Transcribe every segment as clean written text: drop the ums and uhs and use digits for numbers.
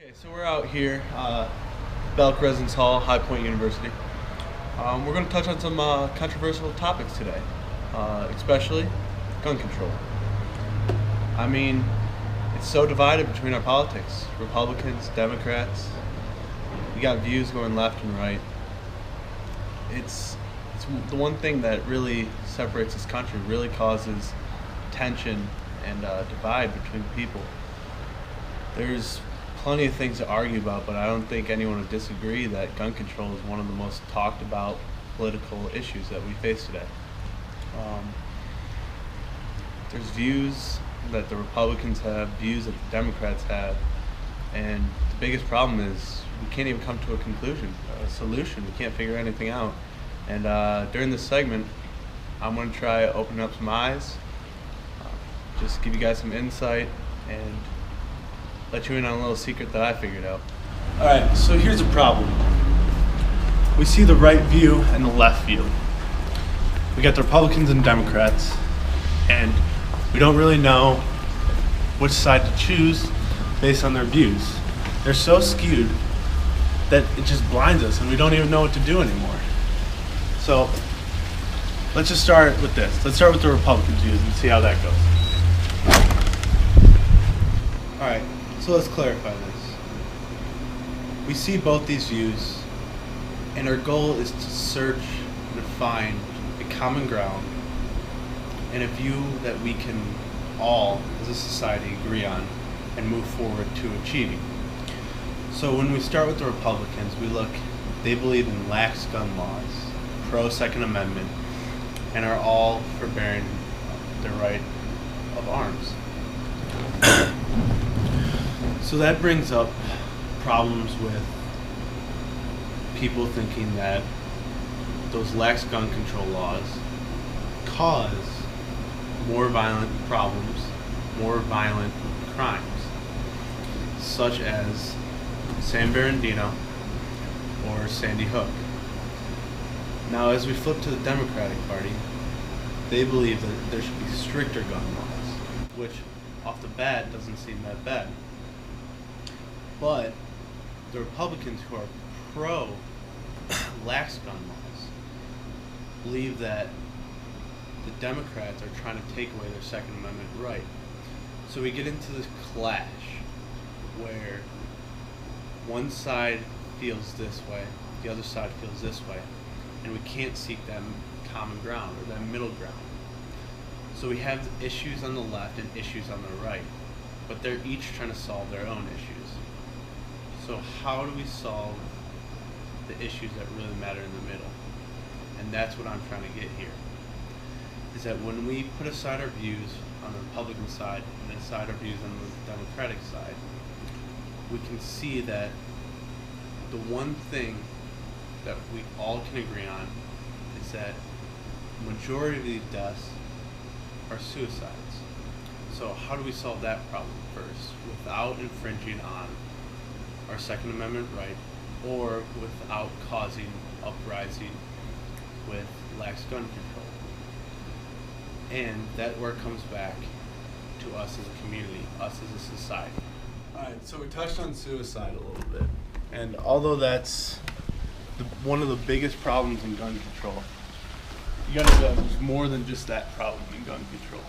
Okay, so we're out here, Belk Residence Hall, High Point University. We're going to touch on some controversial topics today, especially gun control. I mean, it's so divided between our politics, Republicans, Democrats. We got views going left and right. It's the one thing that really separates this country, really causes tension and divide between people. There's plenty of things to argue about, but I don't think anyone would disagree that gun control is one of the most talked about political issues that we face today. There's views that the Republicans have, views that the Democrats have, and the biggest problem is we can't even come to a conclusion, a solution. We can't figure anything out. And during this segment, I'm going to try opening up some eyes, just give you guys some insight, and let you in on a little secret that I figured out. Alright, so here's a problem. We see the right view and the left view. We got the Republicans and Democrats, and we don't really know which side to choose based on their views. They're so skewed that it just blinds us and we don't even know what to do anymore. So let's just start with this. Let's start with the Republicans' views and see how that goes. Alright. So let's clarify this. We see both these views, and our goal is to search and find a common ground and a view that we can all, as a society, agree on and move forward to achieving. So when we start with the Republicans, they believe in lax gun laws, pro-Second Amendment, and are all for bearing the right of arms. So that brings up problems with people thinking that those lax gun control laws cause more violent problems, more violent crimes, such as San Bernardino or Sandy Hook. Now, as we flip to the Democratic Party, they believe that there should be stricter gun laws, which off the bat doesn't seem that bad. But the Republicans, who are pro-lax gun laws, believe that the Democrats are trying to take away their Second Amendment right. So we get into this clash where one side feels this way, the other side feels this way, and we can't seek that common ground or that middle ground. So we have issues on the left and issues on the right, but they're each trying to solve their own issues. So how do we solve the issues that really matter in the middle? And that's what I'm trying to get here. Is that when we put aside our views on the Republican side and aside our views on the Democratic side, we can see that the one thing that we all can agree on is that the majority of these deaths are suicides. So how do we solve that problem first without infringing on our Second Amendment right, or without causing uprising with lax gun control? And that work comes back to us as a community, us as a society. Alright, so we touched on suicide a little bit. And although that's one of the biggest problems in gun control, you gotta know there's more than just that problem in gun control.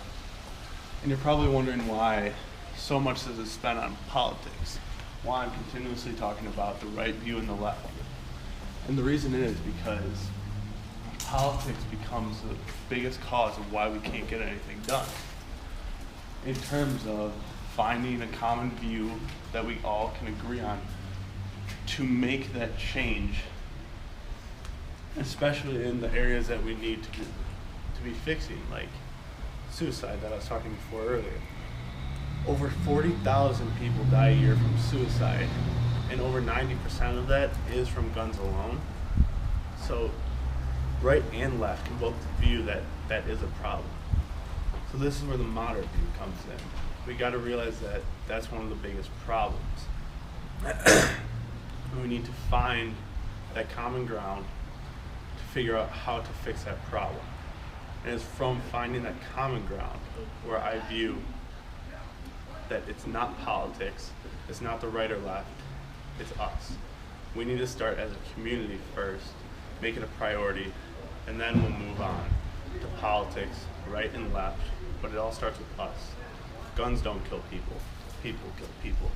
And you're probably wondering why so much is spent on politics. Why I'm continuously talking about the right view and the left view. And the reason is because politics becomes the biggest cause of why we can't get anything done. In terms of finding a common view that we all can agree on to make that change, especially in the areas that we need to be fixing, like suicide that I was talking before earlier. Over 40,000 people die a year from suicide, and over 90% of that is from guns alone. So right and left can both view that that is a problem. So this is where the moderate view comes in. We got to realize that that's one of the biggest problems. We need to find that common ground to figure out how to fix that problem. And it's from finding that common ground where I view that it's not politics, it's not the right or left, it's us. We need to start as a community first, make it a priority, and then we'll move on to politics, right and left, but it all starts with us. Guns don't kill people, people kill people.